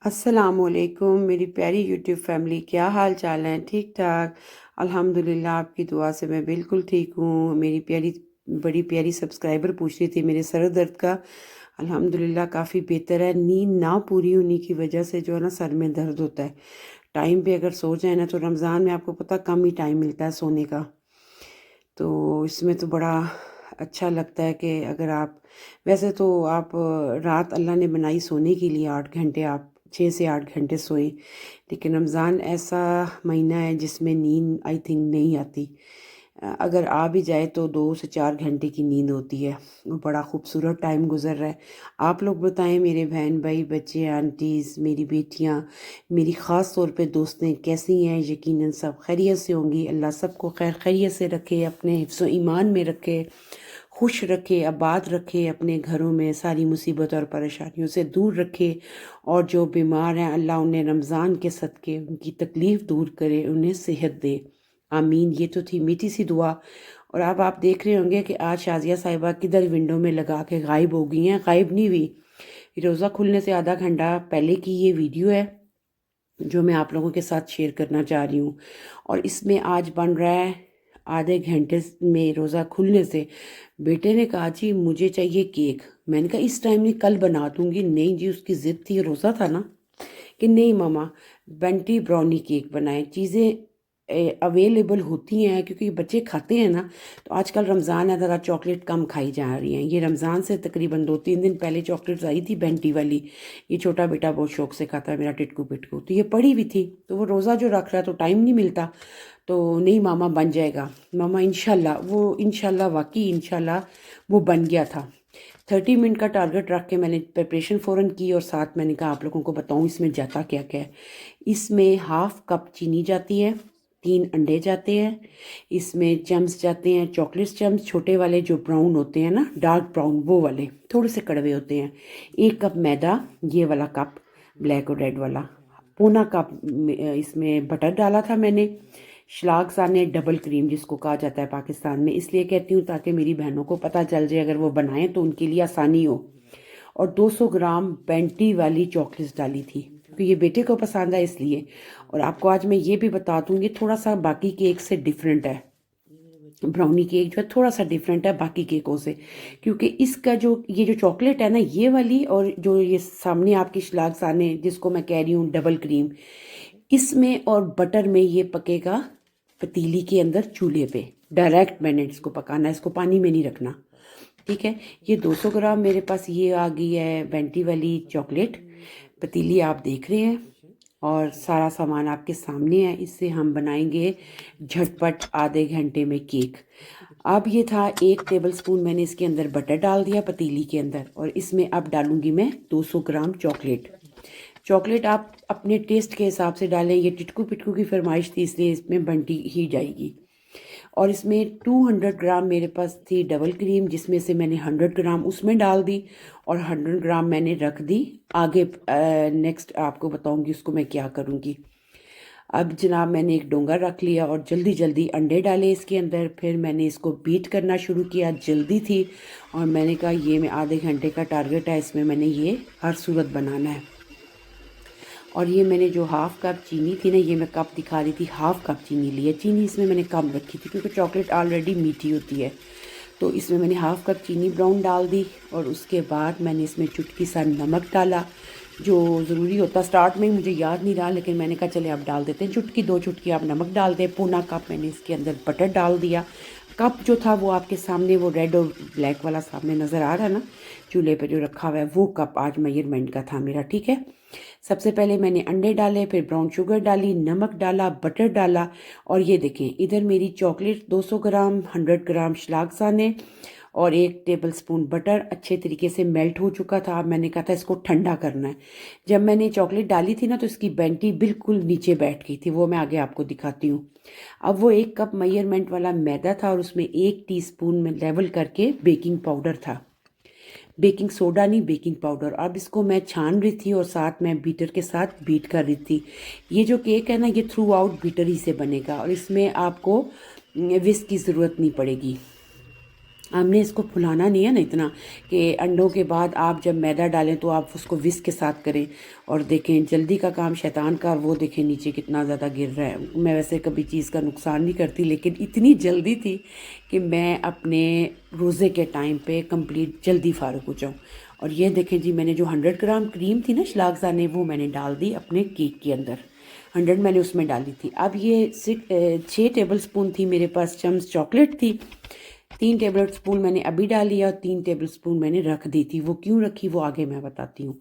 अस्सलामुअलैकुम मेरी प्यारी यूट्यूब फैमिली, क्या हाल चाल है? ठीक ठाक अल्हम्दुलिल्लाह। आपकी दुआ से मैं बिल्कुल ठीक हूँ। मेरी प्यारी बड़ी प्यारी सब्सक्राइबर पूछ रही थी मेरे सर दर्द का। अल्हम्दुलिल्लाह काफ़ी बेहतर है। नींद ना पूरी होने की वजह से जो है ना सर में दर्द होता है। टाइम पे अगर सो जाए ना तो रमज़ान में आपको पता कम ही टाइम मिलता है सोने का। तो इसमें तो बड़ा अच्छा लगता है कि अगर आप वैसे तो आप रात अल्लाह ने बनाई सोने के लिए 8 घंटे, आप 6 से 8 घंटे सोए। लेकिन रमज़ान ऐसा महीना है जिसमें नींद आई थिंक नहीं आती। अगर आ भी जाए तो 2 से 4 घंटे की नींद होती है। वो बड़ा खूबसूरत टाइम गुजर रहा है। आप लोग बताएं, मेरे बहन भाई बच्चे आंटीज़ मेरी बेटियां, मेरी ख़ास तौर पे दोस्तें कैसी हैं? यकीनन सब खैरियत से होंगी। अल्लाह सबको खैर खैरियत से रखे, अपने हिफ्ज़ ईमान में रखे, खुश रखे, आबाद रखे, अपने घरों में सारी मुसीबत और परेशानियों से दूर रखे। और जो बीमार हैं अल्लाह उन्हें रमज़ान के सदक़े उनकी तकलीफ़ दूर करे, उन्हें सेहत दे। आमीन। ये तो थी मीठी सी दुआ। और अब आप देख रहे होंगे कि आज शाजिया साहिबा किधर विंडो में लगा के गायब हो गई हैं। गायब नहीं हुई, रोज़ा खुलने से आधा घंटा पहले की ये वीडियो है जो मैं आप लोगों के साथ शेयर करना चाह रही हूँ। और इसमें आज बन रहा है आधे घंटे में रोज़ा खुलने से। बेटे ने कहा जी मुझे चाहिए केक। मैंने कहा इस टाइम नहीं, कल बना दूंगी। नहीं जी, उसकी ज़िद थी, रोज़ा था ना, कि नहीं मामा बंटी ब्राउनी केक बनाए। चीज़ें अवेलेबल होती हैं क्योंकि बच्चे खाते हैं ना। तो आजकल रमज़ान है, ज़रा चॉकलेट कम खाई जा रही हैं। ये रमज़ान से तकरीबन 2-3 दिन पहले चॉकलेट्स आई थी बेंटी वाली। ये छोटा बेटा बहुत शौक से खाता है मेरा, टिटकू पिटकू। तो ये पड़ी हुई थी, तो वो रोज़ा जो रख रहा है तो टाइम नहीं मिलता। तो नहीं मामा बन जाएगा, मामा इंशाल्लाह। वो इंशाल्लाह वाकई इंशाल्लाह वो बन गया था। 30 मिनट का टारगेट रख के मैंने प्रिपरेशन फ़ौरन की और साथ मैंने कहा आप लोगों को बताऊं इसमें जाता क्या क्या है। इसमें हाफ कप चीनी जाती है, 3 अंडे जाते हैं, इसमें चम्स जाते हैं, चॉकलेट चम्स छोटे वाले जो ब्राउन होते हैं ना, डार्क ब्राउन वो वाले, थोड़े से कड़वे होते हैं। 1 कप मैदा, ये वाला कप ब्लैक और रेड वाला। पौना कप इसमें बटर डाला था मैंने। शलाग साने डबल क्रीम जिसको कहा जाता है पाकिस्तान में, इसलिए कहती हूँ ताकि मेरी बहनों को पता चल जाए अगर वो बनाएं तो उनके लिए आसानी हो। और 200 ग्राम बेंटी वाली चॉकलेट्स डाली थी क्योंकि ये बेटे को पसंद है इसलिए। और आपको आज मैं ये भी बता दूंगी थोड़ा सा बाकी केक से डिफरेंट है। ब्राउनी केक जो है थोड़ा सा डिफरेंट है बाकी केकों से, क्योंकि इसका जो ये जो चॉकलेट है ना ये वाली, और जो ये सामने आपकी शलाग साने जिसको मैं कह रही हूँ डबल क्रीम, इसमें और बटर में ये पकेगा पतीली के अंदर चूल्हे पे। डायरेक्ट मैंने इसको पकाना है, इसको पानी में नहीं रखना। ठीक है। ये 200 ग्राम मेरे पास ये आ गई है बेंटी वाली चॉकलेट। पतीली आप देख रहे हैं और सारा सामान आपके सामने है। इससे हम बनाएंगे झटपट आधे घंटे में केक। अब ये था 1 टेबल स्पून मैंने इसके अंदर बटर डाल दिया पतीली के अंदर, और इसमें अब डालूंगी मैं 200 ग्राम चॉकलेट। चॉकलेट आप अपने टेस्ट के हिसाब से डालें, ये टिटकू पिटकू की फरमाइश थी इसलिए इसमें बंटी ही जाएगी। और इसमें 200 ग्राम मेरे पास थी डबल क्रीम जिसमें से मैंने 100 ग्राम उसमें डाल दी और 100 ग्राम मैंने रख दी आगे। नेक्स्ट आपको बताऊंगी उसको मैं क्या करूंगी। अब जनाब मैंने एक डोंगा रख लिया और जल्दी जल्दी अंडे डाले इसके अंदर। फिर मैंने इसको बीट करना शुरू किया, जल्दी थी। और मैंने कहा ये मैं आधे घंटे का टारगेट है, इसमें मैंने ये हर सूरत बनाना है। और ये मैंने जो हाफ़ कप चीनी थी ना, ये मैं कप दिखा रही थी, हाफ़ कप चीनी ली है। चीनी इसमें मैंने कम रखी थी क्योंकि चॉकलेट ऑलरेडी मीठी होती है। तो इसमें मैंने हाफ़ कप चीनी ब्राउन डाल दी और उसके बाद मैंने इसमें चुटकी सा नमक डाला जो ज़रूरी होता। स्टार्ट में मुझे याद नहीं रहा लेकिन मैंने कहा चले आप डाल देते हैं, चुटकी 2 चुटकी आप नमक डाल दें। पौना कप मैंने इसके अंदर बटर डाल दिया। कप जो था वो आपके सामने, वो रेड और ब्लैक वाला सामने नज़र आ रहा है ना चूल्हे पे जो रखा हुआ है, वो कप आज मेजरमेंट का था मेरा। ठीक है। सबसे पहले मैंने अंडे डाले, फिर ब्राउन शुगर डाली, नमक डाला, बटर डाला। और ये देखें इधर मेरी चॉकलेट 200 ग्राम, 100 ग्राम शलागसाने और 1 टेबल स्पून बटर अच्छे तरीके से मेल्ट हो चुका था। अब मैंने कहा था इसको ठंडा करना है। जब मैंने चॉकलेट डाली थी ना तो इसकी बेंटी बिल्कुल नीचे बैठ गई थी, वो मैं आगे आपको दिखाती हूँ। अब वो 1 कप मेजरमेंट वाला मैदा था और उसमें 1 टीस्पून में लेवल करके बेकिंग पाउडर था। बेकिंग सोडा नहीं, बेकिंग पाउडर। अब इसको मैं छान रही थी और साथ में बीटर के साथ बीट कर रही थी। ये जो केक है ना ये थ्रू आउट बीटर ही से बनेगा और इसमें आपको विस्क की ज़रूरत नहीं पड़ेगी। हमने इसको फुलाना नहीं है ना इतना कि अंडों के बाद आप जब मैदा डालें तो आप उसको विस्क के साथ करें। और देखें जल्दी का काम शैतान का, और वो देखें नीचे कितना ज़्यादा गिर रहा है। मैं वैसे कभी चीज़ का नुकसान नहीं करती, लेकिन इतनी जल्दी थी कि मैं अपने रोज़े के टाइम पे कंप्लीट जल्दी फ़ारिग हो जाऊँ। और ये देखें जी, मैंने जो 100 ग्राम क्रीम थी ना शलागज़ाने, वो मैंने डाल दी अपने केक के अंदर। 100 मैंने उसमें डाली थी। अब ये 6 टेबल स्पून थी मेरे पास चम्स चॉकलेट थी। 3 टेबल स्पून मैंने अभी डाली और 3 टेबल स्पून मैंने रख दी थी। वो क्यों रखी वो आगे मैं बताती हूँ।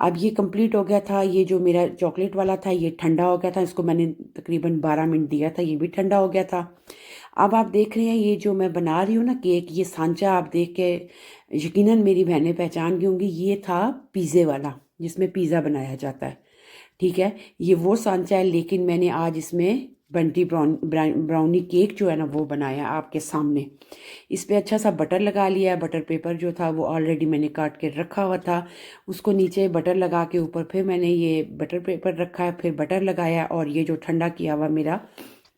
अब ये कंप्लीट हो गया था। ये जो मेरा चॉकलेट वाला था ये ठंडा हो गया था, इसको मैंने तकरीबन 12 मिनट दिया था, ये भी ठंडा हो गया था। अब आप देख रहे हैं ये जो मैं बना रही हूँ ना केक, ये सांचा आप देख के यकीनन मेरी बहनें पहचान गई होंगी। ये था पिज़्ज़े वाला, जिसमें पिज़्ज़ा बनाया जाता है। ठीक है, ये वो सांचा है, लेकिन मैंने आज इसमें बंटी ब्राउनी केक जो है ना वो बनाया आपके सामने। इस पे अच्छा सा बटर लगा लिया है। बटर पेपर जो था वो ऑलरेडी मैंने काट के रखा हुआ था, उसको नीचे बटर लगा के ऊपर फिर मैंने ये बटर पेपर रखा है, फिर बटर लगाया। और ये जो ठंडा किया हुआ मेरा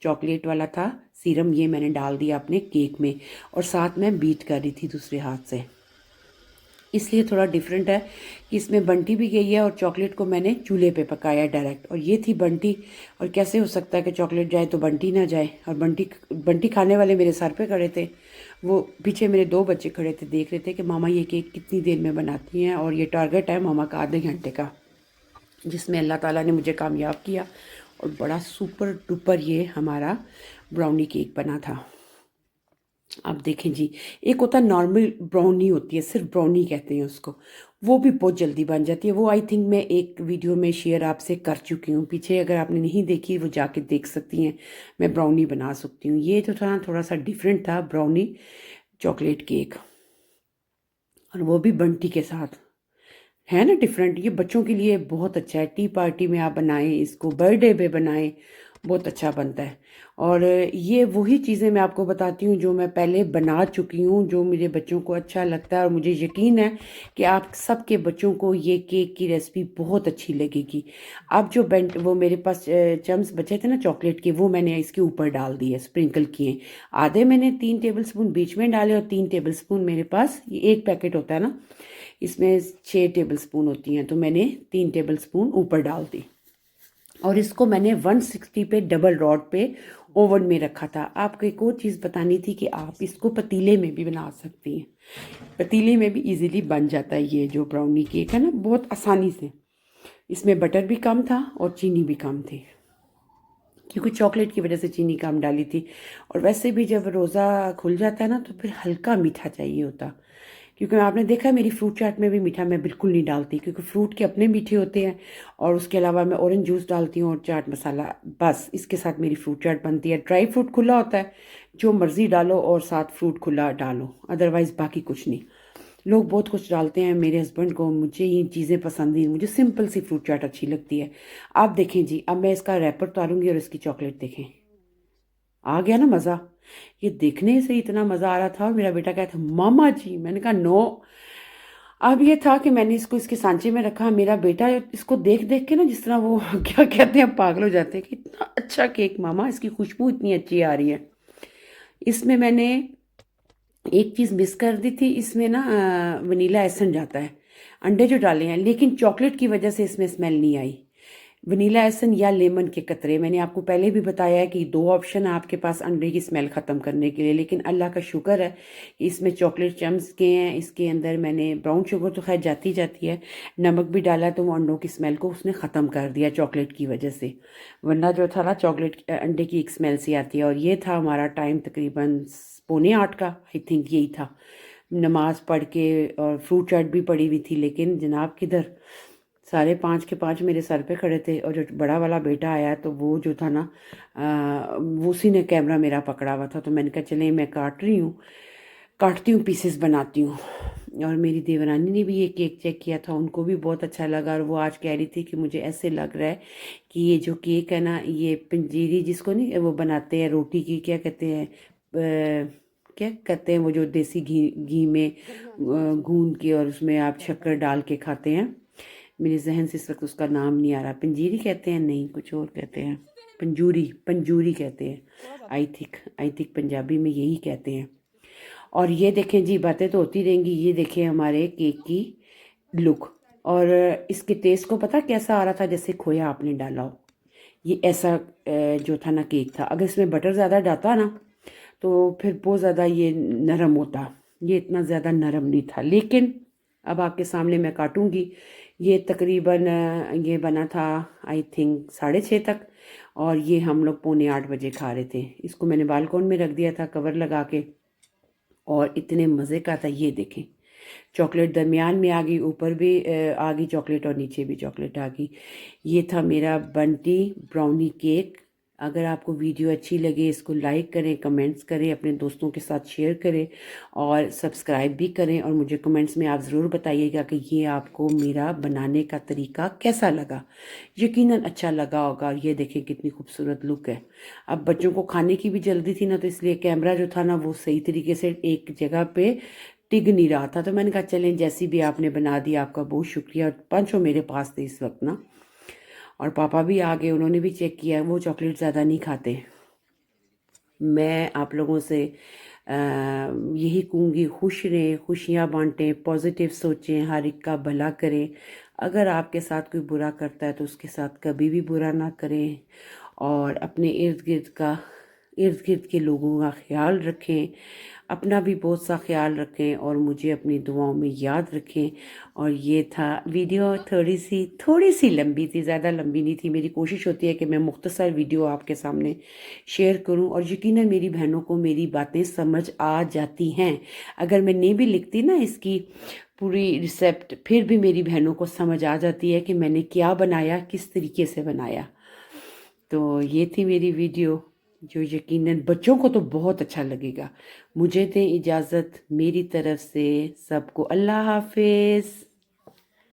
चॉकलेट वाला था सीरम, ये मैंने डाल दिया अपने केक में। और साथ में बीट कर रही थी दूसरे हाथ से, इसलिए थोड़ा डिफरेंट है कि इसमें बंटी भी गई है और चॉकलेट को मैंने चूल्हे पे पकाया डायरेक्ट। और ये थी बंटी। और कैसे हो सकता है कि चॉकलेट जाए तो बंटी ना जाए। और बंटी खाने वाले मेरे सर पे खड़े थे। वो पीछे मेरे 2 बच्चे खड़े थे, देख रहे थे कि मामा ये केक कितनी देर में बनाती हैं। और ये टारगेट है मामा का आधे घंटे का, जिसमें अल्लाह ताला ने मुझे कामयाब किया। और बड़ा सुपर डुपर ये हमारा ब्राउनी केक बना था। आप देखें जी, एक होता है नॉर्मल ब्राउनी होती है, सिर्फ ब्राउनी कहते हैं उसको, वो भी बहुत जल्दी बन जाती है। वो आई थिंक मैं एक वीडियो में शेयर आपसे कर चुकी हूँ पीछे, अगर आपने नहीं देखी वो जाके देख सकती हैं। मैं ब्राउनी बना सकती हूँ। ये जो था थोड़ा सा डिफरेंट था ब्राउनी चॉकलेट केक, और वो भी बंटी के साथ। है ना डिफरेंट। ये बच्चों के लिए बहुत अच्छा है, टी पार्टी में आप बनाएं इसको, बर्थडे पे बनाएं, बहुत अच्छा बनता है। और ये वही चीज़ें मैं आपको बताती हूँ जो मैं पहले बना चुकी हूँ, जो मेरे बच्चों को अच्छा लगता है। और मुझे यकीन है कि आप सबके बच्चों को ये केक की रेसिपी बहुत अच्छी लगेगी। अब जो वो मेरे पास चम्स बचे थे ना चॉकलेट के, वो मैंने इसके ऊपर डाल दिए, स्प्रिंकल किए। आधे मैंने 3 टेबल स्पून बीच में डाले, और 3 टेबल स्पून मेरे पास, ये एक पैकेट होता है ना, इसमें 6 टेबल स्पून होती हैं, तो मैंने 3 टेबल स्पून ऊपर डाल दी। और इसको मैंने 160 पे डबल रॉड पे ओवन में रखा था। आपको एक और चीज़ बतानी थी कि आप इसको पतीले में भी बना सकती हैं। पतीले में भी इजीली बन जाता है ये जो ब्राउनी केक है ना, बहुत आसानी से। इसमें बटर भी कम था और चीनी भी कम थी, क्योंकि चॉकलेट की वजह से चीनी कम डाली थी। और वैसे भी जब रोज़ा खुल जाता है ना तो फिर हल्का मीठा चाहिए होता, क्योंकि आपने देखा मेरी फ्रूट चाट में भी मीठा मैं बिल्कुल नहीं डालती, क्योंकि फ्रूट के अपने मीठे होते हैं। और उसके अलावा मैं ऑरेंज जूस डालती हूँ और चाट मसाला, बस इसके साथ मेरी फ्रूट चाट बनती है। ड्राई फ्रूट खुला होता है, जो मर्ज़ी डालो, और साथ फ्रूट खुला डालो, अदरवाइज़ बाकी कुछ नहीं। लोग बहुत कुछ डालते हैं, मेरे हस्बैंड को, मुझे ये चीज़ें पसंद नहीं, मुझे सिंपल सी फ्रूट चाट अच्छी लगती है। आप देखें जी, अब मैं इसका रैपर उतारूंगी और इसकी चॉकलेट देखें। आ गया ना मज़ा। ये देखने से इतना मज़ा आ रहा था, और मेरा बेटा कहता मामा जी, मैंने कहा नो। अब ये था कि मैंने इसको इसके सांचे में रखा। मेरा बेटा इसको देख देख के ना, जिस तरह वो क्या कहते हैं, पागल हो जाते हैं कि इतना अच्छा केक मामा, इसकी खुशबू इतनी अच्छी आ रही है। इसमें मैंने एक चीज़ मिस कर दी थी, इसमें ना वनीला एसेंस जाता है, अंडे जो डाले हैं, लेकिन चॉकलेट की वजह से इसमें स्मेल नहीं आई। वनीला एसन या लेमन के कतरे, मैंने आपको पहले भी बताया है कि 2 ऑप्शन है आपके पास अंडे की स्मेल ख़त्म करने के लिए। लेकिन अल्लाह का शुक्र है कि इसमें चॉकलेट चम्स के हैं, इसके अंदर मैंने ब्राउन शुगर तो खैर जाती जाती है, नमक भी डाला तो वो अंडों की स्मेल को उसने ख़त्म कर दिया चॉकलेट की वजह से। वरना जो था ना चॉकलेट अंडे की एक स्मेल सी आती है। और ये था हमारा टाइम तकरीबन 7:45 का, आई थिंक यही था। नमाज़ पढ़ के और फ्रूट चाट भी पड़ी हुई थी, लेकिन जनाब किधर, साढ़े 5 के 5 मेरे सर पे खड़े थे। और जो बड़ा वाला बेटा आया तो वो जो था ना, वो उसी ने कैमरा मेरा पकड़ा हुआ था। तो मैंने कहा चले मैं काटती हूँ, पीसेस बनाती हूँ। और मेरी देवरानी ने भी ये केक चेक किया था, उनको भी बहुत अच्छा लगा। और वो आज कह रही थी कि मुझे ऐसे लग रहा है कि ये जो केक है ना, ये पंजीरी जिसको नहीं वो बनाते हैं रोटी की, क्या कहते हैं, क्या कहते हैं वो जो देसी घी घी में गूंद के और उसमें आप शक्कर डाल के खाते हैं। मेरे जहन से इस वक्त उसका नाम नहीं आ रहा। पंजीरी कहते हैं, नहीं कुछ और कहते हैं, पंजूरी, पंजूरी कहते हैं। आई थिंक पंजाबी में यही कहते हैं। और ये देखें जी, बातें तो होती रहेंगी, ये देखें हमारे केक की लुक। और इसके टेस्ट को पता कैसा आ रहा था, जैसे खोया आपने डाला हो। ये ऐसा जो था ना केक था। अगर इसमें बटर ज़्यादा डालता ना तो फिर बहुत ज़्यादा ये नरम होता। ये इतना ज़्यादा नरम नहीं था, लेकिन अब आपके सामने मैं काटूंगी। ये तकरीबन ये बना था आई थिंक 6:30 तक, और ये हम लोग 7:45 खा रहे थे। इसको मैंने बालकोन में रख दिया था कवर लगा के, और इतने मज़े का था। ये देखें, चॉकलेट दरमियान में आ गई, ऊपर भी आ गई चॉकलेट और नीचे भी चॉकलेट आ गई। ये था मेरा बंटी ब्राउनी केक। अगर आपको वीडियो अच्छी लगे, इसको लाइक करें, कमेंट्स करें, अपने दोस्तों के साथ शेयर करें और सब्सक्राइब भी करें। और मुझे कमेंट्स में आप ज़रूर बताइएगा कि ये आपको मेरा बनाने का तरीका कैसा लगा। यकीनन अच्छा लगा होगा। और ये देखें कितनी खूबसूरत लुक है। अब बच्चों को खाने की भी जल्दी थी ना, तो इसलिए कैमरा जो था ना वो सही तरीके से एक जगह पे टिक नहीं रहा था। तो मैंने कहा चलें, जैसी भी आपने बना दी, आपका बहुत शुक्रिया। और पांचों मेरे पास थे इस वक्त ना, और पापा भी आ गए, उन्होंने भी चेक किया। वो चॉकलेट ज़्यादा नहीं खाते। मैं आप लोगों से यही कहूँगी, खुश रहें, खुशियाँ बांटें, पॉजिटिव सोचें, हर एक का भला करें। अगर आपके साथ कोई बुरा करता है तो उसके साथ कभी भी बुरा ना करें। और अपने इर्द गिर्द के लोगों का ख्याल रखें, अपना भी बहुत सा ख्याल रखें, और मुझे अपनी दुआओं में याद रखें। और ये था वीडियो, थोड़ी सी लंबी थी, ज़्यादा लंबी नहीं थी। मेरी कोशिश होती है कि मैं मुख्तसर वीडियो आपके सामने शेयर करूं, और यकीनन मेरी बहनों को मेरी बातें समझ आ जाती हैं। अगर मैं नहीं भी लिखती ना इसकी पूरी रिसेप्ट, फिर भी मेरी बहनों को समझ आ जाती है कि मैंने क्या बनाया, किस तरीके से बनाया। तो ये थी मेरी वीडियो, जो यकीनन बच्चों को तो बहुत अच्छा लगेगा। मुझे दें इजाज़त, मेरी तरफ से सबको अल्लाह हाफिज़।